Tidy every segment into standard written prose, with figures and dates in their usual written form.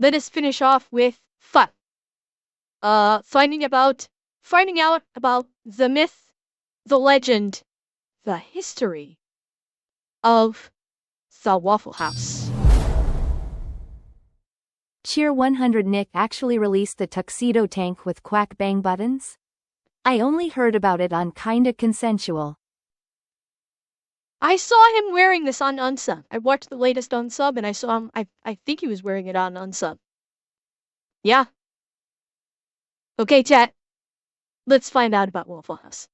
let us finish off with fun. Finding out about the myth, the legend, the history of the Waffle House. Cheer 100 Nick actually released the tuxedo tank with quack bang buttons? I only heard about it on Kinda Consensual. I saw him wearing this on Unsub. I watched the latest Unsub and I saw him, I think he was wearing it on Unsub. Yeah. Okay, chat. Let's find out about Waffle House.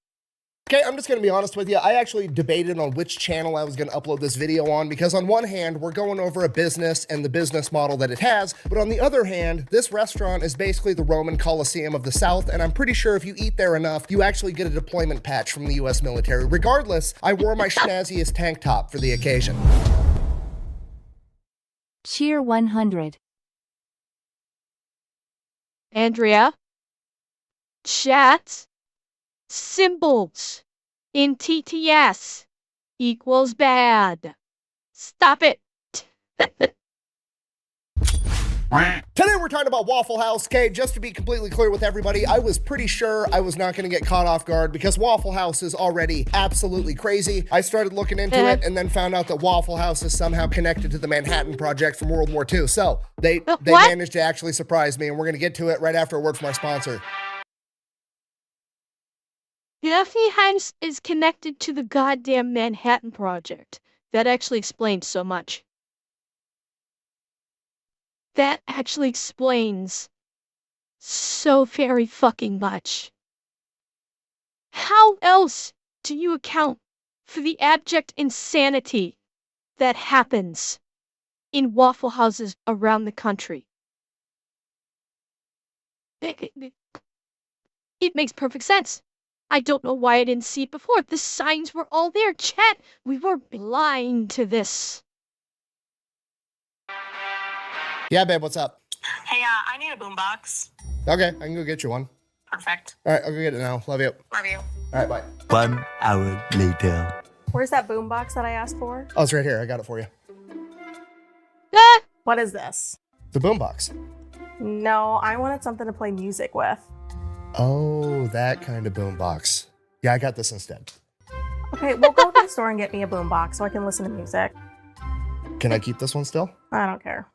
Okay, I'm just going to be honest with you. I actually debated on which channel I was going to upload this video on because on one hand, we're going over a business and the business model that it has. But on the other hand, this restaurant is basically the Roman Colosseum of the South. And I'm pretty sure if you eat there enough, you actually get a deployment patch from the US military. Regardless, I wore my snazziest tank top for the occasion. Cheer 100. Andrea, chat symbols in TTS equals bad. Stop it. Today we're talking about Waffle House. Okay, just to be completely clear with everybody, I was pretty sure I was not going to get caught off guard because Waffle House is already absolutely crazy. I started looking into it and then found out that Waffle House is somehow connected to the Manhattan Project from World War II. So they managed to actually surprise me, and we're going to get to it right after a word from our sponsor. Waffle House is connected to the goddamn Manhattan Project. That actually explains so much. That actually explains so very fucking much. How else do you account for the abject insanity that happens in Waffle Houses around the country? It makes perfect sense. I don't know why I didn't see it before. The signs were all there. Chat, we were blind to this. Yeah, babe, what's up? Hey, I need a boombox. Okay, I can go get you one. Perfect. All right, I'll go get it now. Love you. Love you. All right, bye. 1 hour later. Where's that boombox that I asked for? Oh, it's right here. I got it for you. Ah! What is this? The boombox. No, I wanted something to play music with. Oh, that kind of boombox. Yeah, I got this instead. Okay, we'll go to the store and get me a boombox so I can listen to music. Can I keep this one still? I don't care.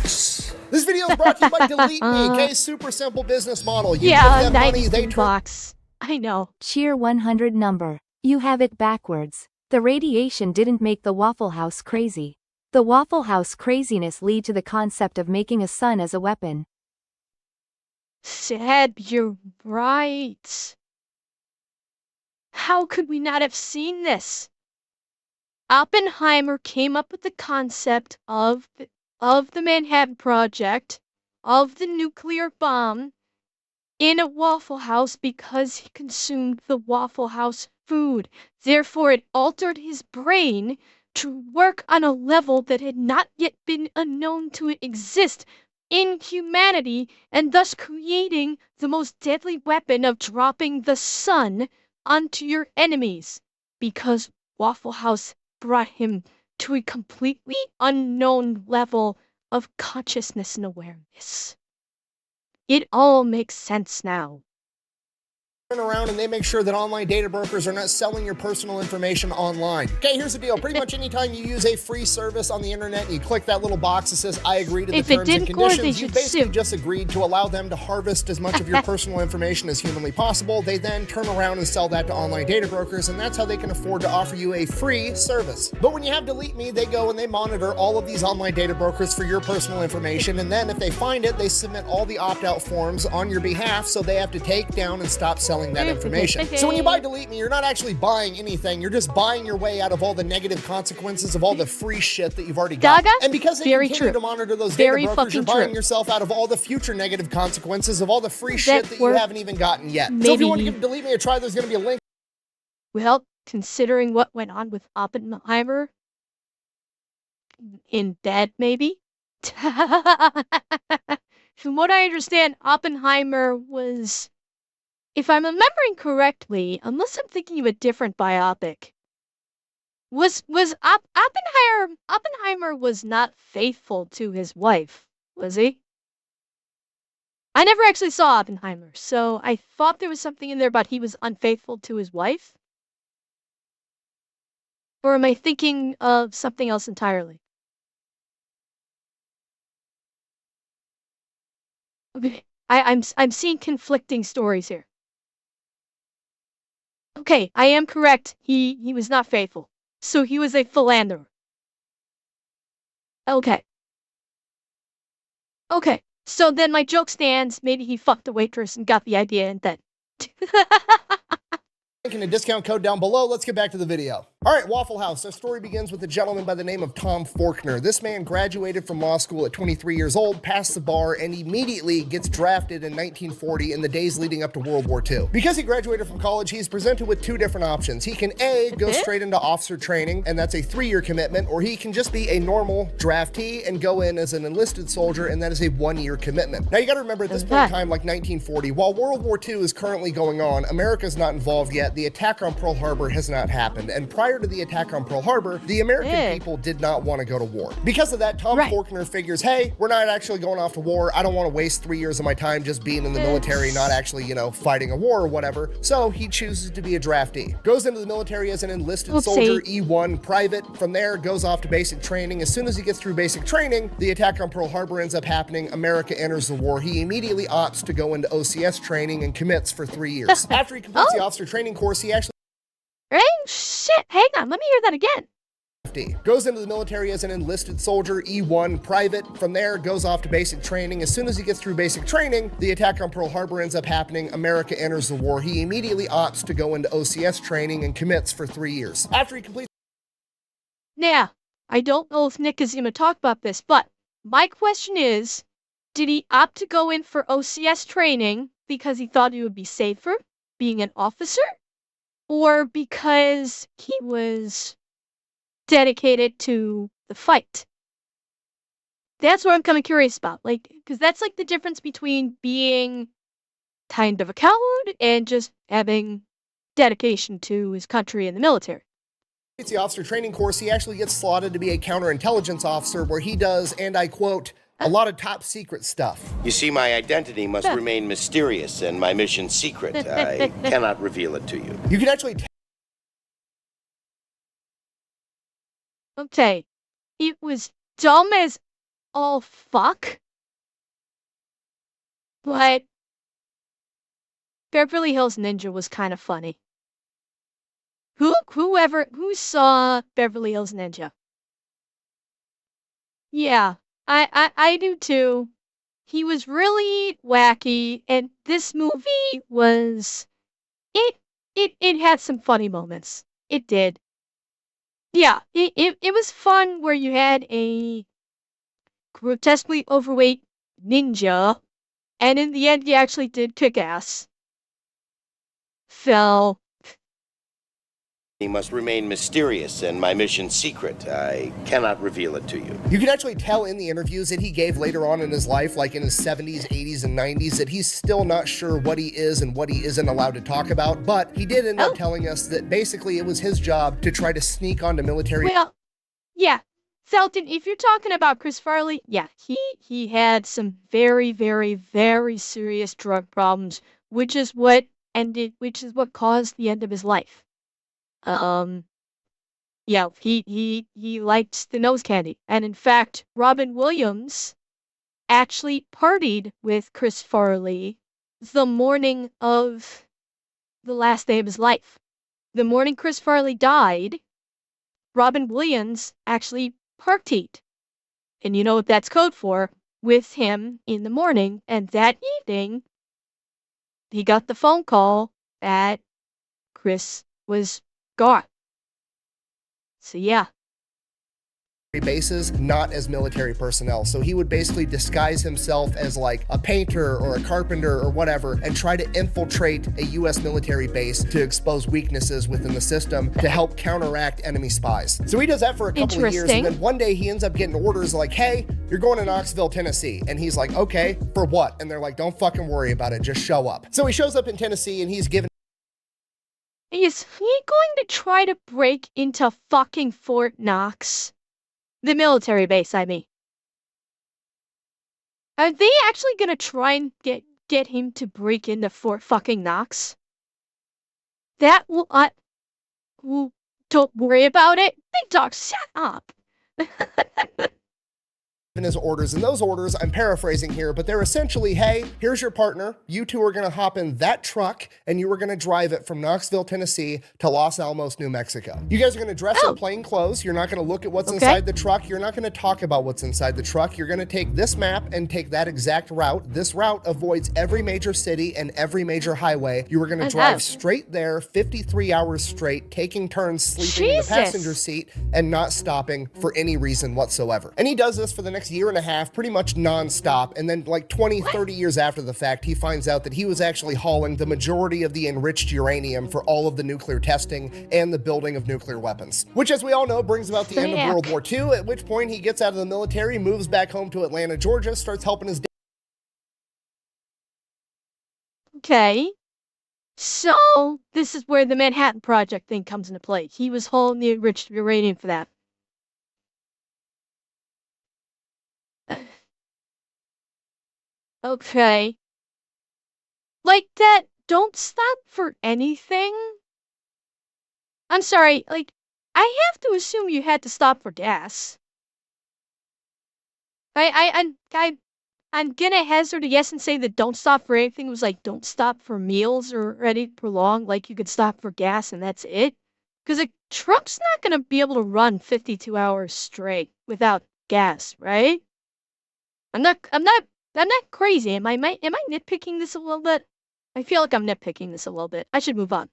This video is brought to you by Delete Me, okay? Super simple business model. You Yeah, give them money, nice they turn. box. I know. Cheer 100 number. You have it backwards. The radiation didn't make the Waffle House crazy. The Waffle House craziness lead to the concept of making a sun as a weapon. Seb, you're right. How could we not have seen this? Oppenheimer came up with the concept of the Manhattan Project, of the nuclear bomb, in a Waffle House because he consumed the Waffle House food. Therefore, it altered his brain to work on a level that had not yet been unknown to exist in humanity, and thus creating the most deadly weapon of dropping the sun onto your enemies, because Waffle House brought him to a completely unknown level of consciousness and awareness. It all makes sense now. Turn around and they make sure that online data brokers are not selling your personal information online. Okay, here's the deal. Pretty much anytime you use a free service on the internet and you click that little box that says, I agree to the terms and conditions, you basically just agreed to allow them to harvest as much of your personal information as humanly possible. They then turn around and sell that to online data brokers, and that's how they can afford to offer you a free service. But when you have Delete Me, they go and they monitor all of these online data brokers for your personal information, and then if they find it, they submit all the opt-out forms on your behalf, so they have to take down and stop selling that information. So when you buy Delete Me, you're not actually buying anything. You're just buying your way out of all the negative consequences of all the free shit that you've already got. And because they continue to monitor those data brokers, you're buying yourself out of all the future negative consequences of all the free shit that you haven't even gotten yet. So if you want to give Delete Me a try, there's going to be a link. Well, considering what went on with Oppenheimer in bed, maybe? From what I understand, Oppenheimer was, if I'm remembering correctly, unless I'm thinking of a different biopic, Oppenheimer was not faithful to his wife, Was he? I never actually saw Oppenheimer, so I thought there was something in there about he was unfaithful to his wife. Or am I thinking of something else entirely? Okay, I'm seeing conflicting stories here. Okay, I am correct. He was not faithful. So he was a philanderer. Okay. Okay. So then my joke stands. Maybe he fucked a waitress and got the idea and then. And a discount code down below. Let's get back to the video. All right, Waffle House. Our story begins with a gentleman by the name of Tom Faulkner. This man graduated from law school at 23 years old, passed the bar, and immediately gets drafted in 1940 in the days leading up to World War II. Because he graduated from college, he's presented with two different options. He can A, go straight into officer training, and that's a 3-year commitment, or he can just be a normal draftee and go in as an enlisted soldier, and that is a 1-year commitment. Now, you gotta remember at this point in time, like 1940, while World War II is currently going on, America's not involved yet. The attack on Pearl Harbor has not happened, and prior to the attack on Pearl Harbor, the American people did not want to go to war. Because of that, Tom Faulkner figures, hey, we're not actually going off to war. I don't want to waste 3 years of my time just being in the military, not actually, you know, fighting a war or whatever. So he chooses to be a draftee. Goes into the military as an enlisted soldier, E1 private. From there, goes off to basic training. As soon as he gets through basic training, the attack on Pearl Harbor ends up happening. America enters the war. He immediately opts to go into OCS training and commits for 3 years. After he completes the officer training course, he actually Shit, hang on, let me hear that again. Goes into the military as an enlisted soldier, E1 private. From there, goes off to basic training. As soon as he gets through basic training, the attack on Pearl Harbor ends up happening. America enters the war. He immediately opts to go into OCS training and commits for 3 years. After he completes... Now, I don't know if Nick is going to talk about this, but my question is, did he opt to go in for OCS training because he thought it would be safer being an officer? Or because he was dedicated to the fight? That's what I'm kind of curious about. Like, because that's like the difference between being kind of a coward and just having dedication to his country and the military. The officer training course, he actually gets slotted to be a counterintelligence officer where he does, and I quote, a lot of top secret stuff. You see, my identity must remain mysterious and my mission secret. I cannot reveal it to you. You can actually Okay, it was dumb as all fuck, but Beverly Hills Ninja was kind of funny. Who saw Beverly Hills Ninja? Yeah, I do too. He was really wacky, and this movie was, it had some funny moments. It did. Yeah, it was fun where you had a grotesquely overweight ninja, and in the end he actually did kick ass. So He must remain mysterious and my mission secret. I cannot reveal it to you. You can actually tell in the interviews that he gave later on in his life, like in his 70s, 80s, and 90s, that he's still not sure what he is and what he isn't allowed to talk about. But he did end up telling us that basically it was his job to try to sneak onto military. Well, yeah. Felton, if you're talking about Chris Farley, yeah, he had some very, very, very serious drug problems, which is what caused the end of his life. Yeah, he liked the nose candy. And in fact, Robin Williams actually partied with Chris Farley the morning of the last day of his life. The morning Chris Farley died, Robin Williams actually partied. And you know what that's code for? With him in the morning. And that evening, he got the phone call that Chris was gone. So yeah. Bases, not as military personnel. So he would basically disguise himself as like a painter or a carpenter or whatever and try to infiltrate a US military base to expose weaknesses within the system to help counteract enemy spies. So he does that for a couple of years, and then one day he ends up getting orders like, hey, you're going to Knoxville, Tennessee. And he's like, okay, for what? And they're like, don't fucking worry about it, just show up. So he shows up in Tennessee and he's given. Is he going to try to break into fucking Fort Knox? The military base, I mean. Are they actually gonna try and get him to break into Fort fucking Knox? That will don't worry about it. Big dog, shut up. his orders, and those orders, I'm paraphrasing here, but they're essentially, hey, here's your partner. You two are going to hop in that truck and you are going to drive it from Knoxville, Tennessee to Los Alamos, New Mexico. You guys are going to dress in plain clothes. You're not going to look at what's inside the truck. You're not going to talk about what's inside the truck. You're going to take this map and take that exact route. This route avoids every major city and every major highway. You are going to drive straight there 53 hours straight, taking turns sleeping in the passenger seat and not stopping for any reason whatsoever. And he does this for the next year and a half, pretty much non-stop, and then like 20-30 years after the fact, he finds out that he was actually hauling the majority of the enriched uranium for all of the nuclear testing and the building of nuclear weapons, which, as we all know, brings about the end of World War II, at which point he gets out of the military, moves back home to Atlanta, Georgia, starts helping his dad. Okay, so this is where the Manhattan Project thing comes into play. He was hauling the enriched uranium for that. Okay. Like that, don't stop for anything? I'm sorry, like, I have to assume you had to stop for gas. I'm gonna hazard a yes and say that don't stop for anything was like don't stop for meals or any prolonged, like you could stop for gas and that's it. Because a truck's not gonna be able to run 52 hours straight without gas, right? I'm not crazy. Am I nitpicking this a little bit? I feel like I'm nitpicking this a little bit. I should move on.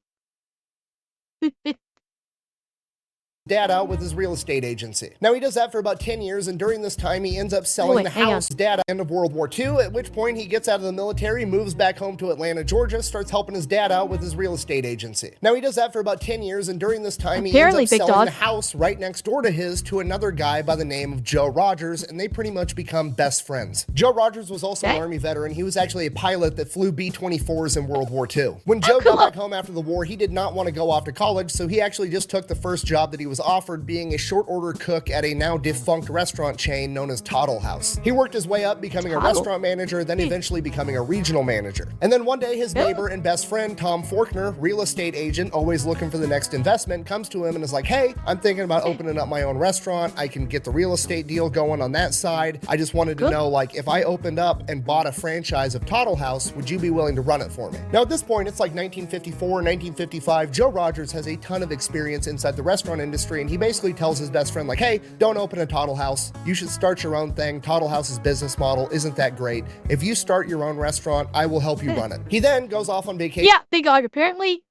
Dad out with his real estate agency. Now he does that for about 10 years, and during this time he ends up selling the house. Dad, end of World War II, at which point he gets out of the military, moves back home to Atlanta, Georgia, starts helping his dad out with his real estate agency. Now he does that for about 10 years, and during this time he ends up selling the house right next door to his to another guy by the name of Joe Rogers, and they pretty much become best friends. Joe Rogers was also an Army veteran. He was actually a pilot that flew B-24s in World War II. When Joe got back home after the war, he did not want to go off to college, so he actually just took the first job that he was offered, being a short order cook at a now defunct restaurant chain known as Waffle House. He worked his way up, becoming a restaurant manager, then eventually becoming a regional manager. And then one day his neighbor and best friend, Tom Faulkner, real estate agent, always looking for the next investment, comes to him and is like, hey, I'm thinking about opening up my own restaurant. I can get the real estate deal going on that side. I just wanted to know, like, if I opened up and bought a franchise of Waffle House, would you be willing to run it for me? Now at this point, it's like 1954, 1955. Joe Rogers has a ton of experience inside the restaurant industry, and he basically tells his best friend, like, hey, don't open a Waffle House. You should start your own thing. Waffle House's business model isn't that great. If you start your own restaurant, I will help you run it. He then goes off on vacation. Yeah, big dog. Apparently,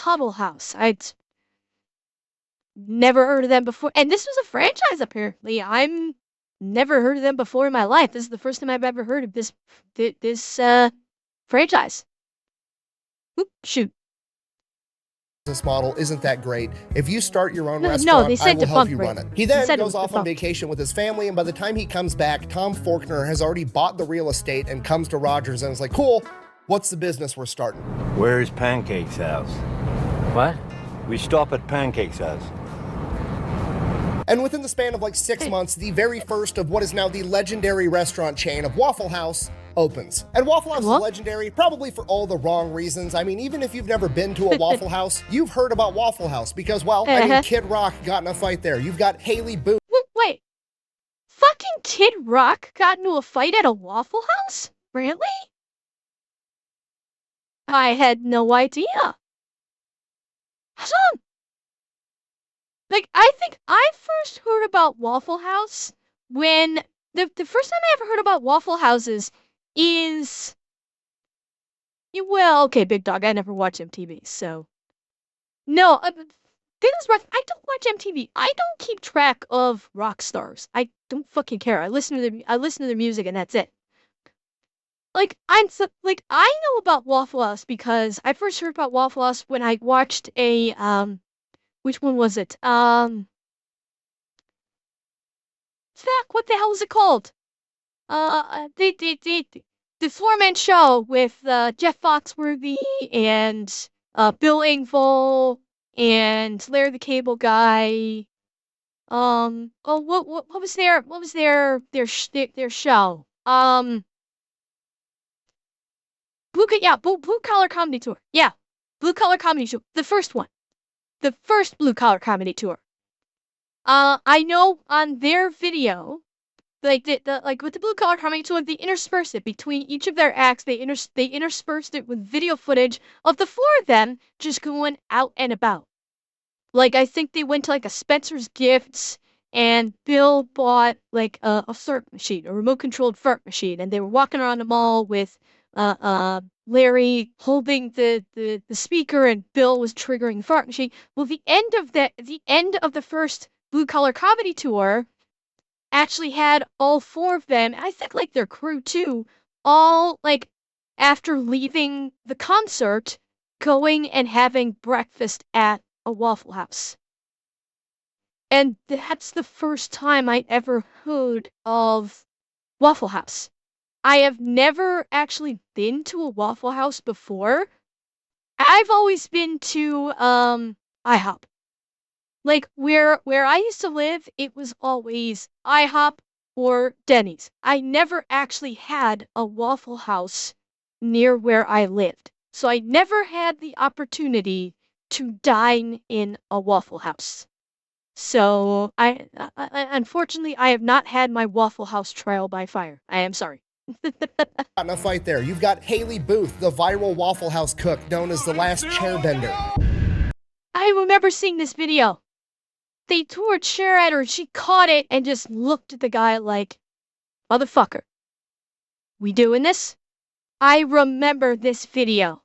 Waffle House. I'd never heard of them before. And this was a franchise, apparently. I'm never heard of them before in my life. This is the first time I've ever heard of this franchise. Oop, shoot. Business model isn't that great. If you start your own restaurant, I will help you run it. He then goes off on vacation with his family, and by the time he comes back, Tom Faulkner has already bought the real estate and comes to Rogers and is like, cool, what's the business we're starting? Where's Pancake's house? What? We stop at Pancake's house. And within the span of like 6 months, the very first of what is now the legendary restaurant chain of Waffle House opens. And Waffle House is legendary, probably for all the wrong reasons. I mean, even if you've never been to a Waffle House, you've heard about Waffle House because, well, I mean, Kid Rock got in a fight there. You've got Haley Booth. Wait, fucking Kid Rock got into a fight at a Waffle House? Really? I had no idea. Awesome. Like, I think I first heard about Waffle House when the first time I ever heard about Waffle Houses is, well, okay, big dog, I never watch MTV, so. No, this is rough. I don't watch MTV. I don't keep track of rock stars. I don't fucking care. I listen to their music and that's it. Like, I know about Waffle House because I first heard about Waffle House when I watched a, which one was it? Fuck, what the hell is it called? The four-man show with Jeff Foxworthy and Bill Engvall and Larry the Cable Guy. What was their show? Blue Collar Comedy Tour. Yeah, Blue Collar Comedy Tour. The first one. The first Blue Collar Comedy Tour. I know on their video, like like with the Blue Collar Comedy Tour, they intersperse it between each of their acts. They interspersed it with video footage of the four of them just going out and about. Like, I think they went to like a Spencer's Gifts, and Bill bought like a fart machine, a remote controlled fart machine, and they were walking around the mall with Larry holding the speaker, and Bill was triggering the fart machine. Well, the end of the first Blue Collar Comedy Tour actually had all four of them, I think like their crew too, all like after leaving the concert, going and having breakfast at a Waffle House. And that's the first time I ever heard of Waffle House. I have never actually been to a Waffle House before. I've always been to IHOP. Like where I used to live, it was always IHOP or Denny's. I never actually had a Waffle House near where I lived. So I never had the opportunity to dine in a Waffle House. So I unfortunately I have not had my Waffle House trial by fire. I am sorry. In a fight there, you've got Haley Booth, the viral Waffle House cook known as the last chairbender. I remember seeing this video. They threw a chair at her and she caught it and just looked at the guy like, motherfucker, we doing this? I remember this video.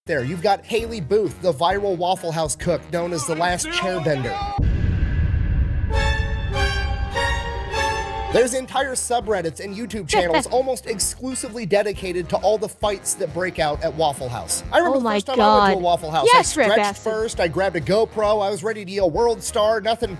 There, you've got Haley Booth, the viral Waffle House cook known as the last chairbender. There's entire subreddits and YouTube channels almost exclusively dedicated to all the fights that break out at Waffle House. I remember the first time I went to a Waffle House. Yes, I stretched first, I grabbed a GoPro, I was ready to yell World Star, nothing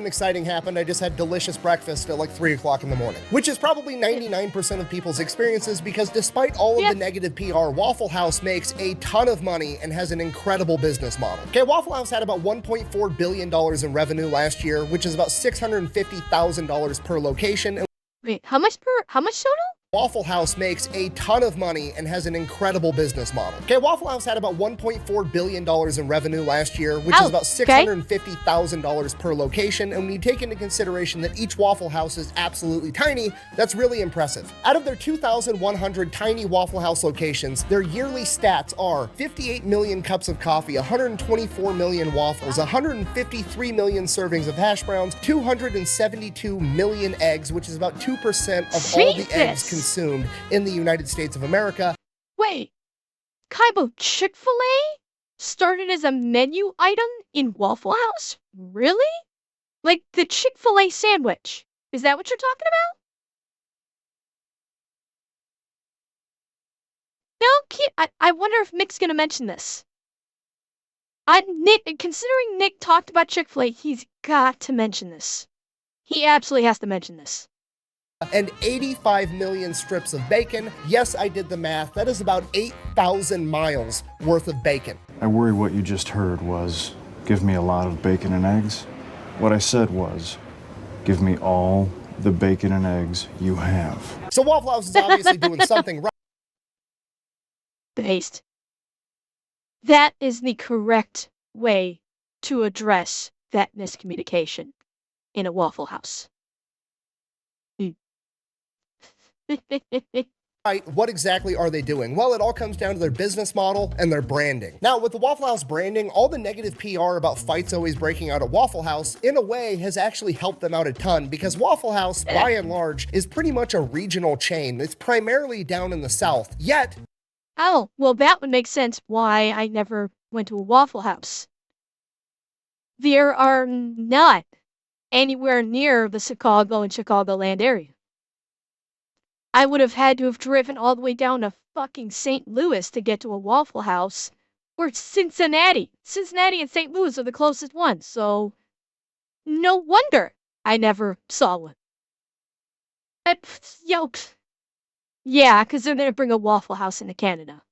exciting happened. I just had delicious breakfast at like 3 o'clock in the morning, which is probably 99% of people's experiences because despite all of the negative PR, Waffle House makes a ton of money and has an incredible business model. Okay, Waffle House had about $1.4 billion in revenue last year, which is about $650,000 per location. Wait, how much total? Waffle House makes a ton of money and has an incredible business model. Okay, Waffle House had about $1.4 billion in revenue last year, which is about $650,000 per location. And when you take into consideration that each Waffle House is absolutely tiny, that's really impressive. Out of their 2,100 tiny Waffle House locations, their yearly stats are 58 million cups of coffee, 124 million waffles, 153 million servings of hash browns, 272 million eggs, which is about 2% of all the eggs consumed in the United States of America. Wait, Kaibo, Chick-fil-A started as a menu item in Waffle House? Really? Like the Chick-fil-A sandwich? Is that what you're talking about? No, I wonder if Nick's gonna mention this. Considering Nick talked about Chick-fil-A, he's got to mention this. He absolutely has to mention this. And 85 million strips of bacon. Yes, I did the math. That is about 8,000 miles worth of bacon. I worry what you just heard was, give me a lot of bacon and eggs. What I said was, give me all the bacon and eggs you have. So Waffle House is obviously doing something right. Based. That is the correct way to address that miscommunication in a Waffle House. Right, what exactly are they doing? Well, it all comes down to their business model and their branding. Now, with the Waffle House branding, all the negative PR about fights always breaking out at Waffle House, in a way, has actually helped them out a ton because Waffle House, by and large, is pretty much a regional chain. It's primarily down in the South, yet... Oh, well, that would make sense why I never went to a Waffle House. There are not anywhere near the Chicago and Chicagoland area. I would have had to have driven all the way down to fucking St. Louis to get to a Waffle House, or Cincinnati. Cincinnati and St. Louis are the closest ones, so no wonder I never saw one. Yeah, because they're going to bring a Waffle House into Canada.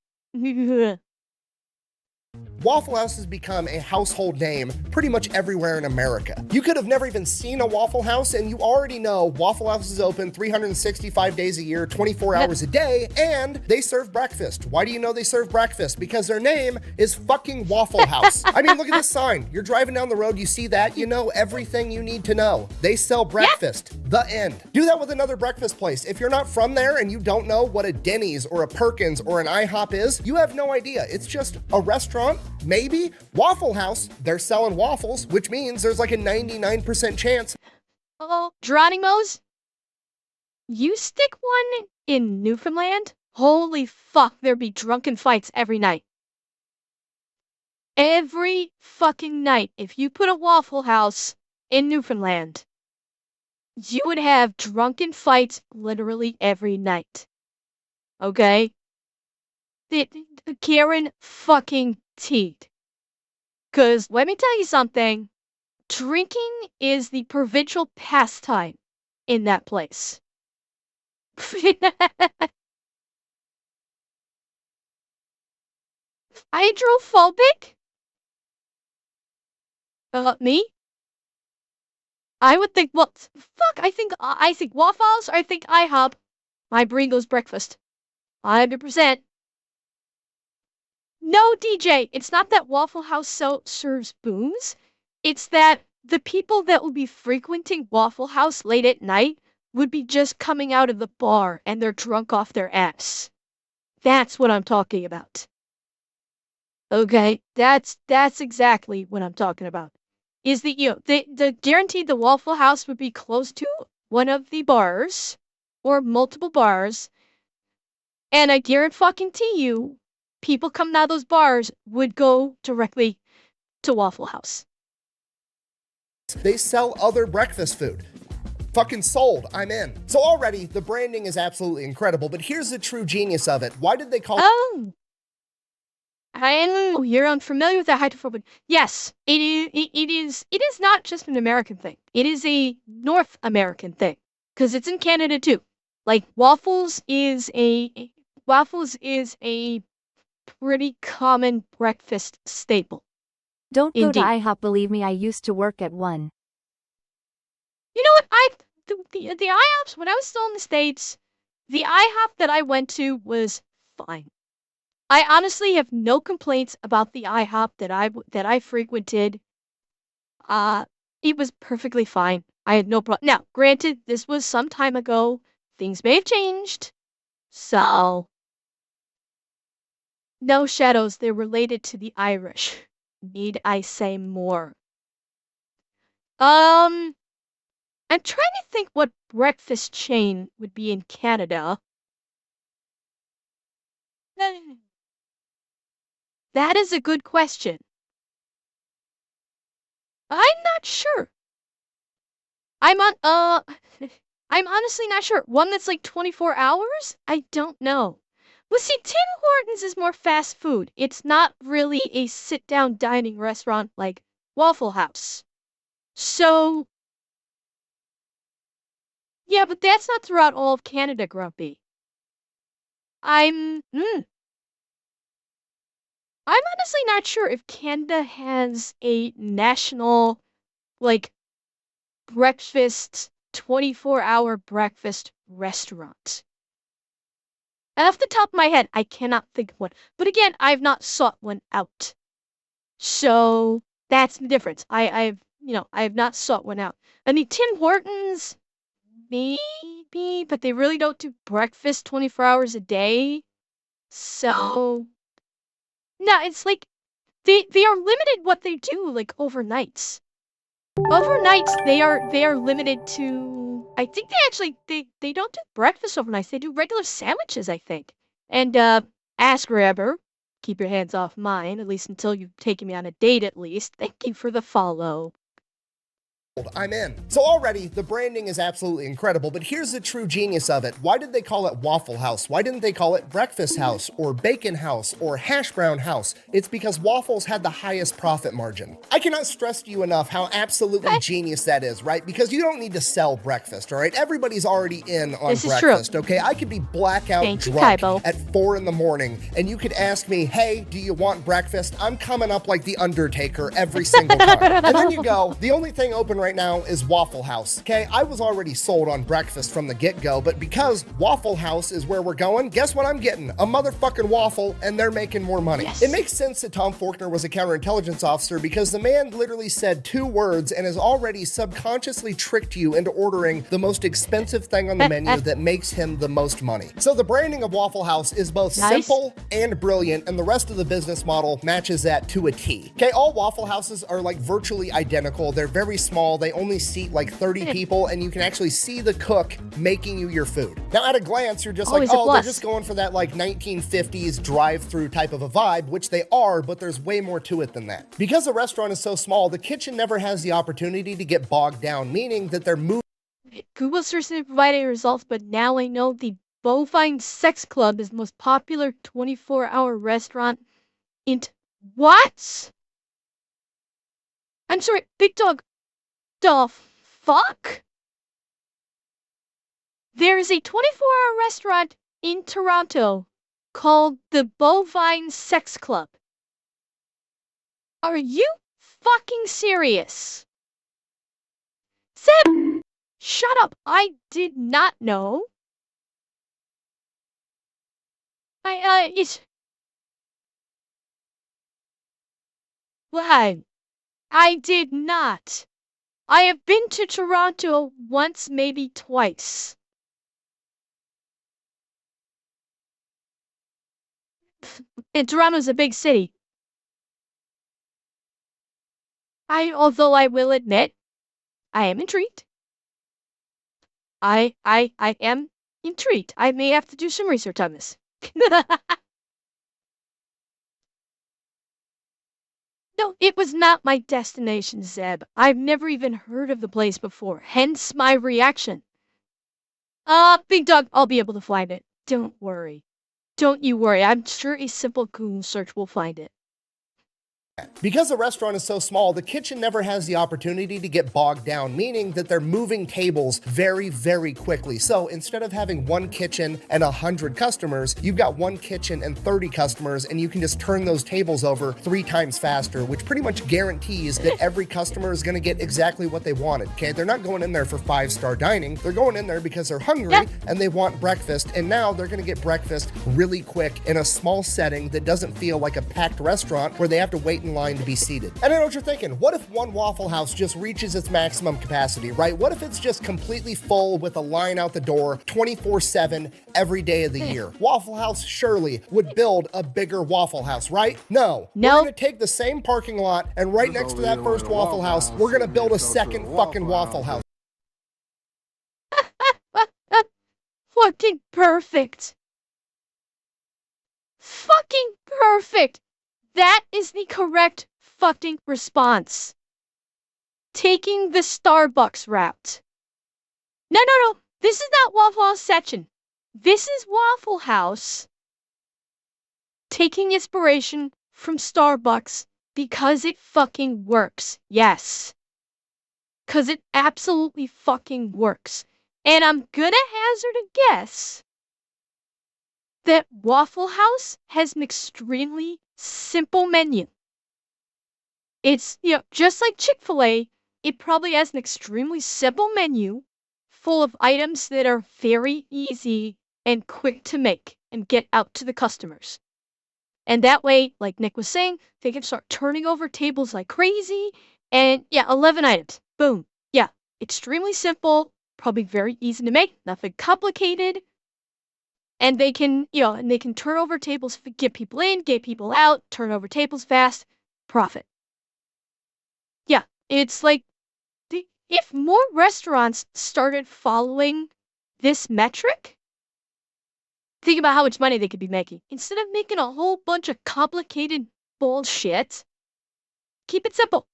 Waffle House has become a household name pretty much everywhere in America. You could have never even seen a Waffle House, and you already know Waffle House is open 365 days a year, 24 hours a day, and they serve breakfast. Why do you know they serve breakfast? Because their name is fucking Waffle House. I mean, look at this sign. You're driving down the road, you see that, you know everything you need to know. They sell breakfast. The end. Do that with another breakfast place. If you're not from there and you don't know what a Denny's or a Perkins or an IHOP is, you have no idea. It's just a restaurant, maybe. Waffle House, they're selling waffles, which means there's like a 99% chance. Oh, Geronimo's? You stick one in Newfoundland? Holy fuck, there'd be drunken fights every night. Every fucking night. If you put a Waffle House in Newfoundland, you would have drunken fights literally every night. Okay? Karen fucking teed. Cause let me tell you something. Drinking is the provincial pastime in that place. Hydrophobic? Me? I would think, well, fuck, I think Waffle House, I think IHOP. My brain goes breakfast. 100%. No, DJ, it's not that Waffle House serves booze. It's that the people that would be frequenting Waffle House late at night would be just coming out of the bar and they're drunk off their ass. That's what I'm talking about. Okay, that's exactly what I'm talking about. Is that, the guaranteed the Waffle House would be close to one of the bars or multiple bars, and I guarantee you, people coming out of those bars would go directly to Waffle House. They sell other breakfast food. Fucking sold. I'm in. So already, the branding is absolutely incredible, but here's the true genius of it. Why did they call Oh. You're unfamiliar with the hydrophobic. Yes, it is not just an American thing. It is a North American thing. Because it's in Canada too. Like, waffles is a pretty common breakfast staple. Don't go Indeed. to IHOP, believe me, I used to work at one. You know what? The IHOPs, when I was still in the States, the IHOP that I went to was fine. I honestly have no complaints about the IHOP that I frequented. It was perfectly fine. I had no problem. Now, granted, this was some time ago. Things may have changed. So, no shadows, they're related to the Irish. Need I say more? I'm trying to think what breakfast chain would be in Canada. That is a good question. I'm not sure. I'm honestly not sure. One that's like 24 hours? I don't know. Well, see, Tim Hortons is more fast food. It's not really a sit-down dining restaurant like Waffle House. So, yeah, but that's not throughout all of Canada, Grumpy. I'm honestly not sure if Canada has a national, like, breakfast, 24-hour breakfast restaurant. Off the top of my head, I cannot think of one. But again, I've not sought one out. So that's the difference. I have not sought one out. I mean, Tim Hortons, maybe, but they really don't do breakfast 24 hours a day. So no, it's like they are limited what they do, like overnights. Overnights, they are limited to. I think they don't do breakfast overnights. They do regular sandwiches, I think. And ass grabber, keep your hands off mine, at least until you've taken me on a date. At least, thank you for the follow. I'm in. So already, the branding is absolutely incredible, but here's the true genius of it. Why did they call it Waffle House? Why didn't they call it Breakfast House, or Bacon House, or Hash Brown House? It's because waffles had the highest profit margin. I cannot stress to you enough how absolutely genius that is, right? Because you don't need to sell breakfast, all right? Everybody's already in on breakfast, okay? I could be blackout drunk at 4 in the morning, and you could ask me, hey, do you want breakfast? I'm coming up like the Undertaker every single time. And then you go, the only thing open right now is Waffle House. Okay, I was already sold on breakfast from the get-go, but because Waffle House is where we're going, guess what I'm getting? A motherfucking waffle, and they're making more money. Yes. It makes sense that Tom Faulkner was a counterintelligence officer because the man literally said 2 words and has already subconsciously tricked you into ordering the most expensive thing on the menu that makes him the most money. So the branding of Waffle House is both simple and brilliant, and the rest of the business model matches that to a T. Okay, all Waffle Houses are like virtually identical. They're very small. They only seat like 30 people, and you can actually see the cook making you your food. Now, at a glance, you're just like, oh, they're just going for that like 1950s drive-through type of a vibe, which they are, but there's way more to it than that. Because the restaurant is so small, the kitchen never has the opportunity to get bogged down, meaning that they're moving. Google search didn't provide any results, but now I know the Bovine Sex Club is the most popular 24-hour restaurant in... What? I'm sorry, Big Dog. The fuck? There is a 24-hour restaurant in Toronto called the Bovine Sex Club. Are you fucking serious? Seb, shut up. I did not know. Well, I did not. I have been to Toronto once, maybe twice. And Toronto's a big city. Although I will admit, I am intrigued. I am intrigued. I may have to do some research on this. No, it was not my destination, Zeb. I've never even heard of the place before, hence my reaction. Big Dog, I'll be able to find it. Don't worry. Don't you worry, I'm sure a simple Google search will find it. Because the restaurant is so small, the kitchen never has the opportunity to get bogged down, meaning that they're moving tables very, very quickly. So instead of having one kitchen and 100 customers, you've got one kitchen and 30 customers, and you can just turn those tables over 3 times faster, which pretty much guarantees that every customer is going to get exactly what they wanted, okay? They're not going in there for 5-star dining. They're going in there because they're hungry and they want breakfast, and now they're going to get breakfast really quick in a small setting that doesn't feel like a packed restaurant where they have to wait in line to be seated. And I know what you're thinking. What if one Waffle House just reaches its maximum capacity, right? What if it's just completely full with a line out the door 24/7 every day of the year? Waffle House surely would build a bigger Waffle House, right? No. We're going to take the same parking lot, and right next to that first Waffle House, we're going to build a second fucking Waffle House. Fucking perfect. Fucking perfect. That is the correct fucking response. Taking the Starbucks route. No. This is not Waffle House section. This is Waffle House taking inspiration from Starbucks because it fucking works. Yes. Because it absolutely fucking works. And I'm gonna hazard a guess that Waffle House has an extremely simple menu. It's, just like Chick-fil-A, it probably has an extremely simple menu full of items that are very easy and quick to make and get out to the customers. And that way, like Nick was saying, they can start turning over tables like crazy. And 11 items. Boom. Yeah, extremely simple, probably very easy to make, nothing complicated. And they can, and they can turn over tables, get people in, get people out, turn over tables fast, profit. Yeah, it's like, if more restaurants started following this metric, think about how much money they could be making. Instead of making a whole bunch of complicated bullshit, keep it simple.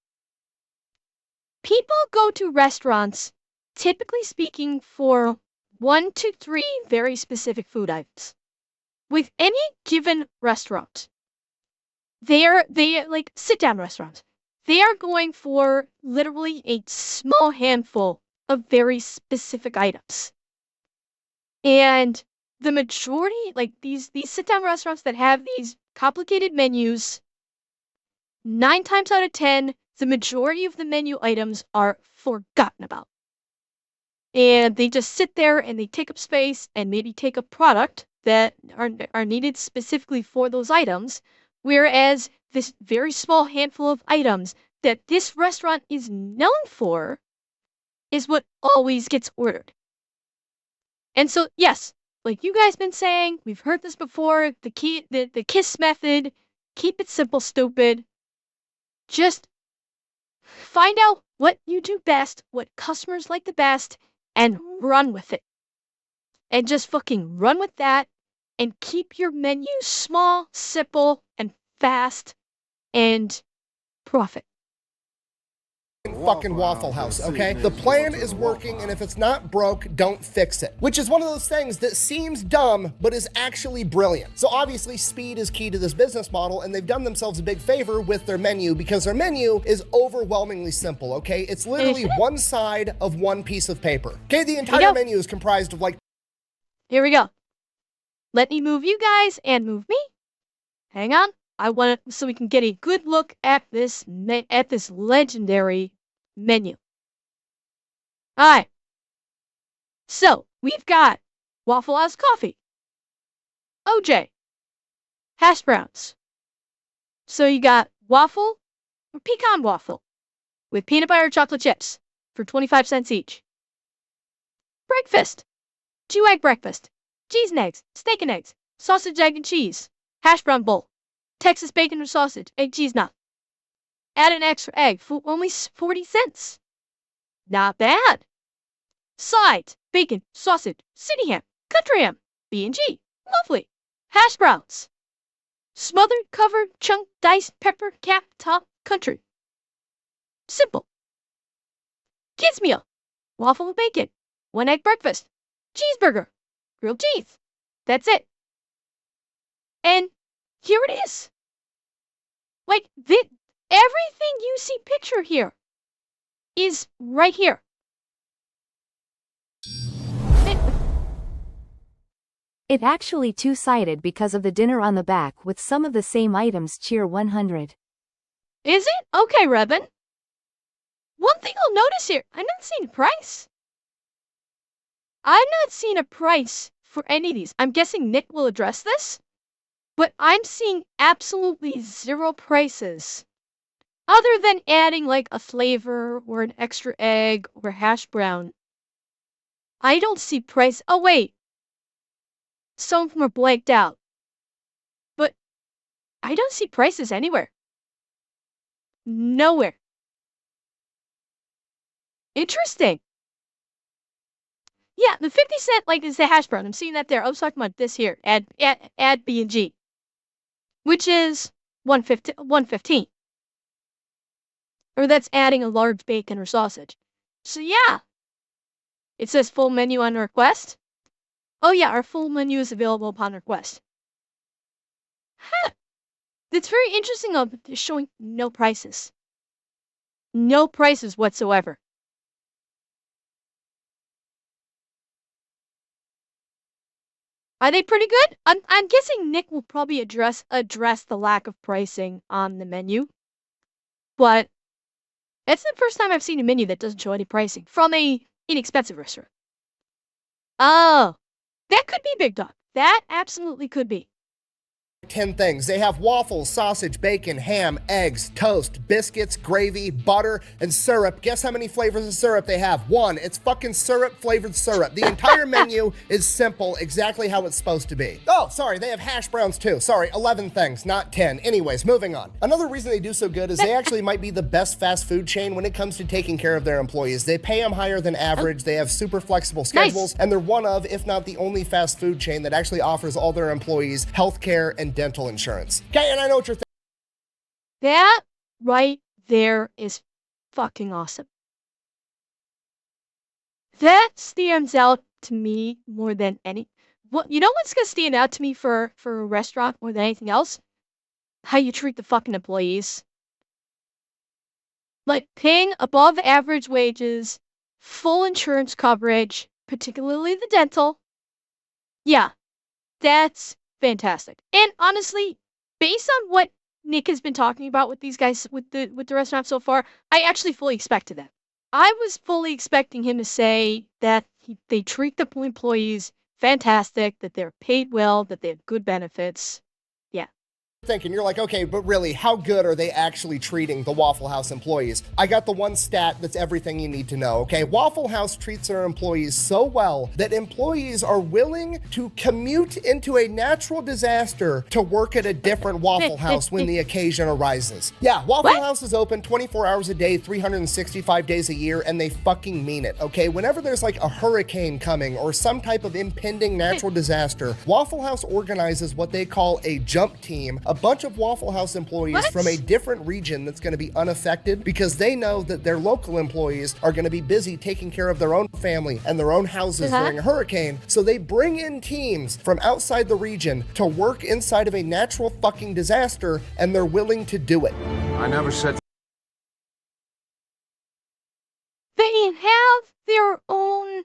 People go to restaurants, typically speaking, for 1 to 3 very specific food items. With any given restaurant, they are like sit-down restaurants. They are going for literally a small handful of very specific items. And the majority, like these sit-down restaurants that have these complicated menus, 9 times out of 10, the majority of the menu items are forgotten about. And they just sit there and they take up space and maybe take up product that are needed specifically for those items, whereas this very small handful of items that this restaurant is known for is what always gets ordered. And so, yes, like you guys been saying, we've heard this before, the KISS method, keep it simple, stupid. Just find out what you do best, what customers like the best, and run with it. And just fucking run with that, and keep your menu small, simple, and fast, and profit. Fucking Waffle House, okay? The plan is working, and if it's not broke, don't fix it. Which is one of those things that seems dumb, but is actually brilliant. So obviously, speed is key to this business model, and they've done themselves a big favor with their menu because their menu is overwhelmingly simple, okay? It's literally one side of one piece of paper. Okay, the entire menu is comprised of like... Here we go. Let me move you guys and move me. Hang on. I want it so we can get a good look at this legendary menu. All right. So we've got Waffle House coffee, OJ, hash browns. So you got waffle or pecan waffle with peanut butter chocolate chips for 25 cents each. Breakfast, 2-egg breakfast, cheese and eggs, steak and eggs, sausage, egg and cheese, hash brown bowl. Texas bacon or sausage, egg cheese nut. Add an extra egg for only 40 cents. Not bad. Side, bacon, sausage, city ham, country ham, B&G. Lovely. Hash browns. Smothered, covered, chunk, diced, pepper, cap, top, country. Simple. Kids meal. Waffle with bacon. 1-egg breakfast. Cheeseburger. Grilled cheese. That's it. And here it is. Like, everything you see pictured here is right here. It actually two-sided because of the dinner on the back with some of the same items. Cheer 100. Is it? Okay, Rebin. One thing I'll notice here, I'm not seeing a price. I'm not seeing a price for any of these. I'm guessing Nick will address this. But I'm seeing absolutely 0 prices. Other than adding like a flavor or an extra egg or hash brown. I don't see price. Oh wait. Some of them are blanked out. But I don't see prices anywhere. Nowhere. Interesting. Yeah, the 50 cent like is the hash brown. I'm seeing that there. I was talking about this here. Add B&G. Which is $1.15. Or that's adding a large bacon or sausage. So yeah. It says full menu on request. Oh yeah, our full menu is available upon request. Huh. That's very interesting though, but they're showing no prices. No prices whatsoever. Are they pretty good? I'm guessing Nick will probably address the lack of pricing on the menu. But it's the first time I've seen a menu that doesn't show any pricing from a inexpensive restaurant. Oh, that could be Big Dog. That absolutely could be. 10 things. They have waffles, sausage, bacon, ham, eggs, toast, biscuits, gravy, butter, and syrup. Guess how many flavors of syrup they have? 1. It's fucking syrup-flavored syrup. The entire menu is simple, exactly how it's supposed to be. Oh, sorry, they have hash browns too. Sorry, 11 things, not 10. Anyways, moving on. Another reason they do so good is they actually might be the best fast food chain when it comes to taking care of their employees. They pay them higher than average, they have super flexible schedules, and they're one of, if not the only fast food chain that actually offers all their employees healthcare and dental insurance. Okay, and I know what you're thinking. That right there is fucking awesome. That stands out to me more than any. What you know what's gonna stand out to me for a restaurant more than anything else? How you treat the fucking employees. Like paying above average wages, full insurance coverage, particularly the dental. Yeah, that's fantastic. And honestly, based on what Nick has been talking about with these guys with the restaurant so far, I actually fully expected that. I was fully expecting him to say that they treat the employees fantastic, that they're paid well, that they have good benefits. Yeah. Thinking you're like, okay, but really, how good are they actually treating the Waffle House employees? I got the one stat that's everything you need to know, okay? Waffle House treats their employees so well that employees are willing to commute into a natural disaster to work at a different Waffle House when the occasion arises. Yeah, Waffle House is open 24 hours a day, 365 days a year, and they fucking mean it, okay? Whenever there's like a hurricane coming or some type of impending natural disaster, Waffle House organizes what they call a jump team, a bunch of Waffle House employees from a different region that's going to be unaffected because they know that their local employees are going to be busy taking care of their own family and their own houses during a hurricane. So they bring in teams from outside the region to work inside of a natural fucking disaster, and they're willing to do it. I never said. They have their own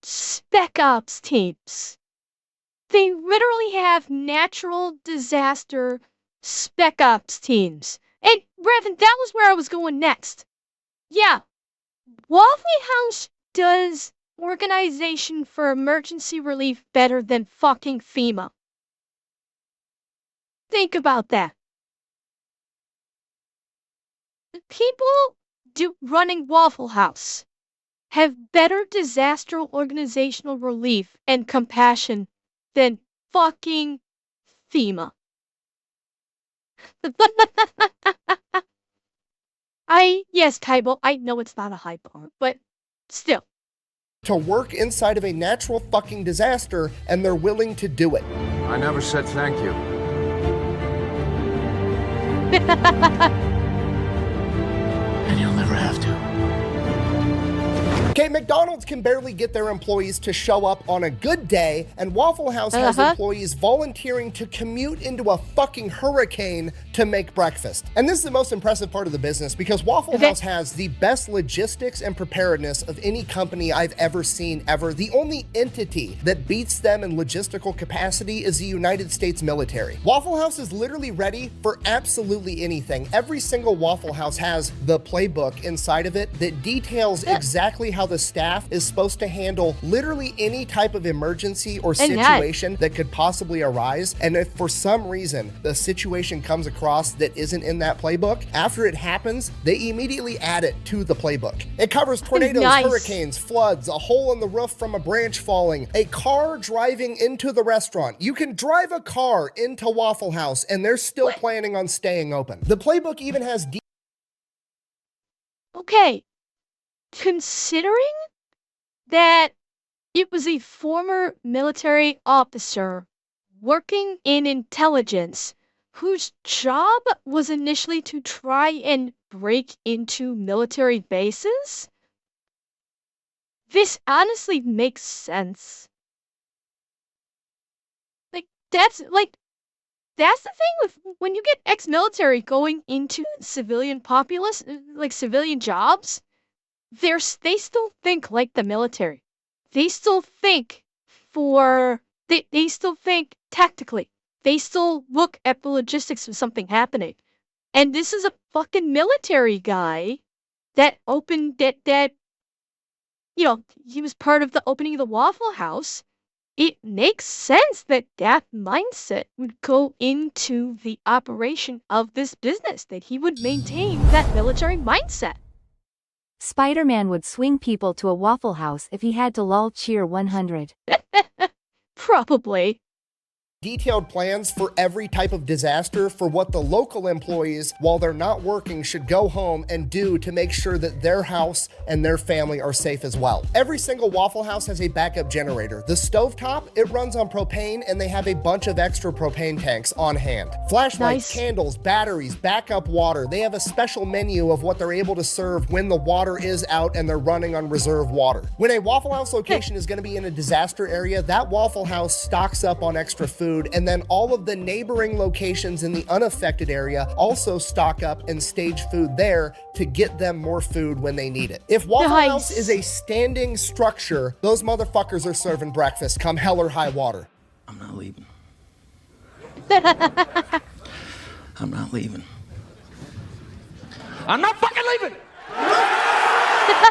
spec ops teams. They literally have natural disaster spec ops teams. And Revan, that was where I was going next. Yeah, Waffle House does organization for emergency relief better than fucking FEMA. Think about that. The people running Waffle House have better disaster organizational relief and compassion than fucking FEMA. Yes, Kaibo, I know it's not a high bar, but still. To work inside of a natural fucking disaster, and they're willing to do it. I never said thank you. And you'll never have to. Okay, McDonald's can barely get their employees to show up on a good day, and Waffle House has employees volunteering to commute into a fucking hurricane to make breakfast. And this is the most impressive part of the business because Waffle House has the best logistics and preparedness of any company I've ever seen ever. The only entity that beats them in logistical capacity is the United States military. Waffle House is literally ready for absolutely anything. Every single Waffle House has the playbook inside of it that details exactly how the staff is supposed to handle literally any type of emergency or situation that could possibly arise. And if for some reason the situation comes across that isn't in that playbook, after it happens, they immediately add it to the playbook. It covers tornadoes, hurricanes, floods, a hole in the roof from a branch falling, a car driving into the restaurant. You can drive a car into Waffle House and they're still planning on staying open. The playbook even has Okay. Considering that it was a former military officer working in intelligence whose job was initially to try and break into military bases, this honestly makes sense. That's the thing with when you get ex-military going into civilian populace, like civilian jobs. They still think like the military. They still think they still think tactically. They still look at the logistics of something happening. And this is a fucking military guy that opened that he was part of the opening of the Waffle House. It makes sense that that mindset would go into the operation of this business, that he would maintain that military mindset. Spider-Man would swing people to a Waffle House if he had to. Lol cheer 100. Probably. detailed plans for every type of disaster for what the local employees, while they're not working, should go home and do to make sure that their house and their family are safe as well. Every single Waffle House has a backup generator. The stovetop, it runs on propane, and they have a bunch of extra propane tanks on hand. Flashlights, candles, batteries, backup water. They have a special menu of what they're able to serve when the water is out and they're running on reserve water. When a Waffle House location is going to be in a disaster area, that Waffle House stocks up on extra food, and then all of the neighboring locations in the unaffected area also stock up and stage food there to get them more food when they need it. If Waffle House is a standing structure, those motherfuckers are serving breakfast come hell or high water. I'm not leaving. I'm not leaving. I'm not fucking leaving!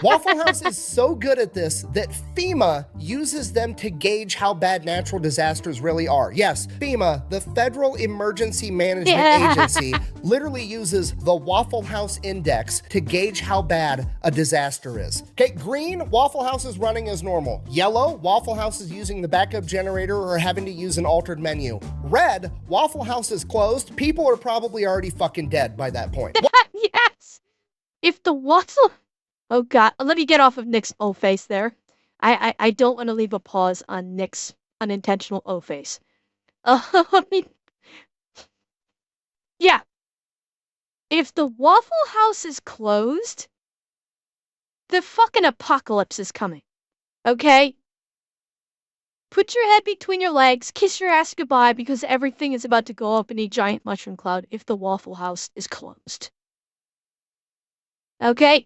Waffle House is so good at this that FEMA uses them to gauge how bad natural disasters really are. Yes, FEMA, the Federal Emergency Management Agency, literally uses the Waffle House Index to gauge how bad a disaster is. Okay, green, Waffle House is running as normal. Yellow, Waffle House is using the backup generator or having to use an altered menu. Red, Waffle House is closed. People are probably already fucking dead by that point. Yes! If the Waffle... Oh god, let me get off of Nick's O-face there. I don't want to leave a pause on Nick's unintentional O-face. I mean... Yeah. If the Waffle House is closed, the fucking apocalypse is coming. Okay? Put your head between your legs, kiss your ass goodbye, because everything is about to go up in a giant mushroom cloud if the Waffle House is closed. Okay?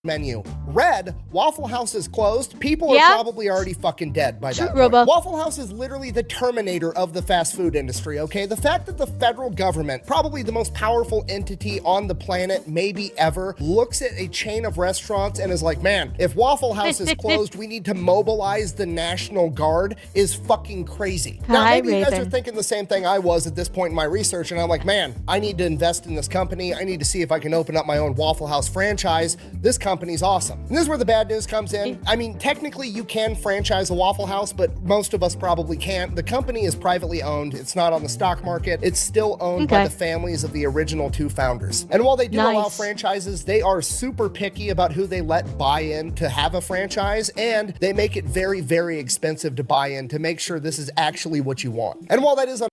Menu. Red, Waffle House is closed. People are probably already fucking dead by that point. Waffle House is literally the Terminator of the fast food industry, okay? The fact that the federal government, probably the most powerful entity on the planet, maybe ever, looks at a chain of restaurants and is like, man, if Waffle House is closed, we need to mobilize the National Guard is fucking crazy. Now, maybe you guys are thinking the same thing I was at this point in my research, and I'm like, man, I need to invest in this company. I need to see if I can open up my own Waffle House franchise. This company's awesome. And this is where the bad news comes in. I mean, technically you can franchise a Waffle House, but most of us probably can't. The company is privately owned. It's not on the stock market. It's still owned by the families of the original two founders. And while they do allow franchises, they are super picky about who they let buy in to have a franchise, and they make it very, very expensive to buy in to make sure this is actually what you want. And while that is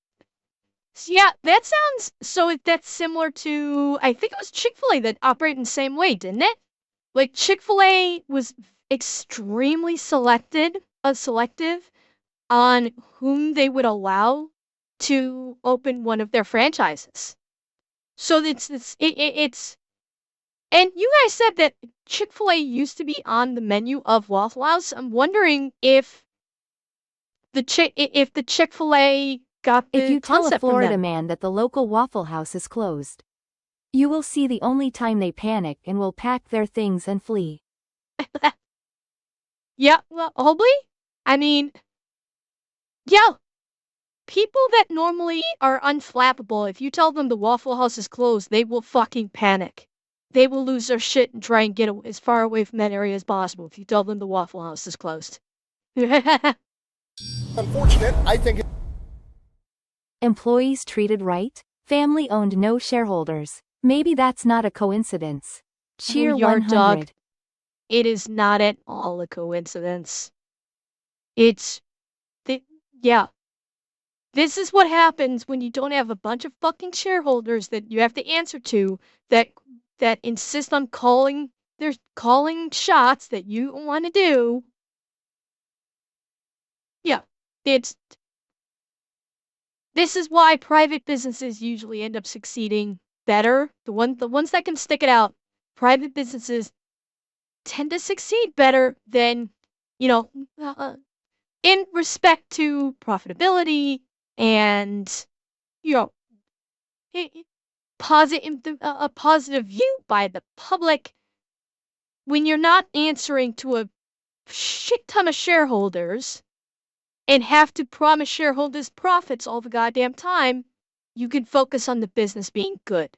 yeah, that sounds... So that's similar to... I think it was Chick-fil-A that operated in the same way, didn't it? Like, Chick-fil-A was extremely selective on whom they would allow to open one of their franchises. So it's and you guys said that Chick-fil-A used to be on the menu of Waffle House. I'm wondering if the Chick-fil-A got the If you tell a concept from Florida them. man that the local Waffle House is closed, you will see the only time they panic and will pack their things and flee. Yeah, well, probably. I mean, yeah. People that normally are unflappable, if you tell them the Waffle House is closed, they will fucking panic. They will lose their shit and try and get as far away from that area as possible if you tell them the Waffle House is closed. unfortunate, I think. Employees treated right? Family owned, no shareholders. Maybe that's not a coincidence. Cheer Yard 100. dog. It is not at all a coincidence. It's... yeah. This is what happens when you don't have a bunch of fucking shareholders that you have to answer to that insist on calling shots that you want to do. Yeah. This is why private businesses usually end up succeeding better. The ones that can stick it out, private businesses tend to succeed better than, in respect to profitability and, a positive view by the public. When you're not answering to a shit ton of shareholders and have to promise shareholders profits all the goddamn time, you can focus on the business being good.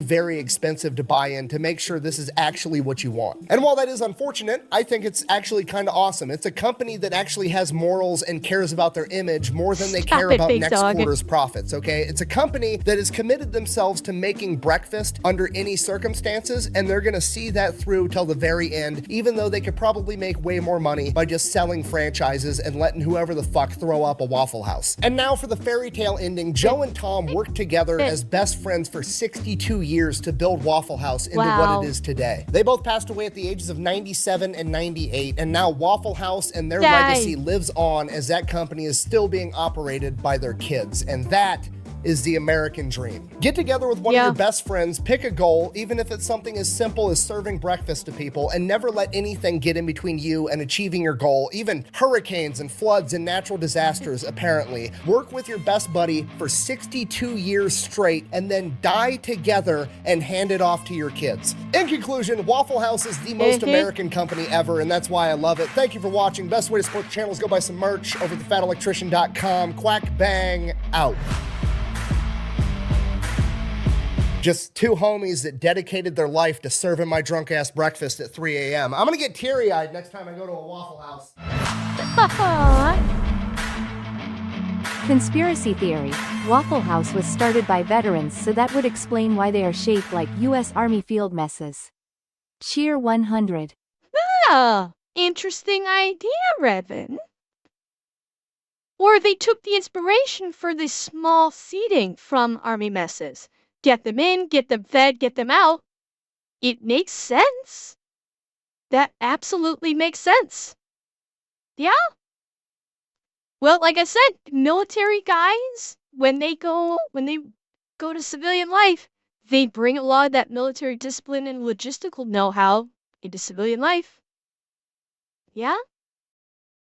very expensive to buy in to make sure this is actually what you want. And while that is unfortunate, I think it's actually kind of awesome. It's a company that actually has morals and cares about their image more than they care about next quarter's profits, okay? It's a company that has committed themselves to making breakfast under any circumstances, and they're gonna see that through till the very end, even though they could probably make way more money by just selling franchises and letting whoever the fuck throw up a Waffle House. And now for the fairy tale ending, Joe and Tom worked together as best friends for 62 years to build Waffle House into what it is today. They both passed away at the ages of 97 and 98, and now Waffle House and their legacy lives on as that company is still being operated by their kids, and that is the American dream. Get together with one of your best friends, pick a goal, even if it's something as simple as serving breakfast to people, and never let anything get in between you and achieving your goal, even hurricanes and floods and natural disasters, apparently. Work with your best buddy for 62 years straight, and then die together and hand it off to your kids. In conclusion, Waffle House is the most American company ever, and that's why I love it. Thank you for watching. Best way to support the channel is go buy some merch over at thefatelectrician.com. Quack bang out. Just two homies that dedicated their life to serving my drunk ass breakfast at 3 a.m. I'm gonna get teary-eyed next time I go to a Waffle House. Conspiracy theory. Waffle House was started by veterans, so that would explain why they are shaped like U.S. Army field messes. Cheer 100. Ah, interesting idea, Revan. Or they took the inspiration for this small seating from Army messes. Get them in, get them fed, get them out. It makes sense. That absolutely makes sense. Yeah. Well, like I said, military guys, when they go to civilian life, they bring a lot of that military discipline and logistical know-how into civilian life. Yeah?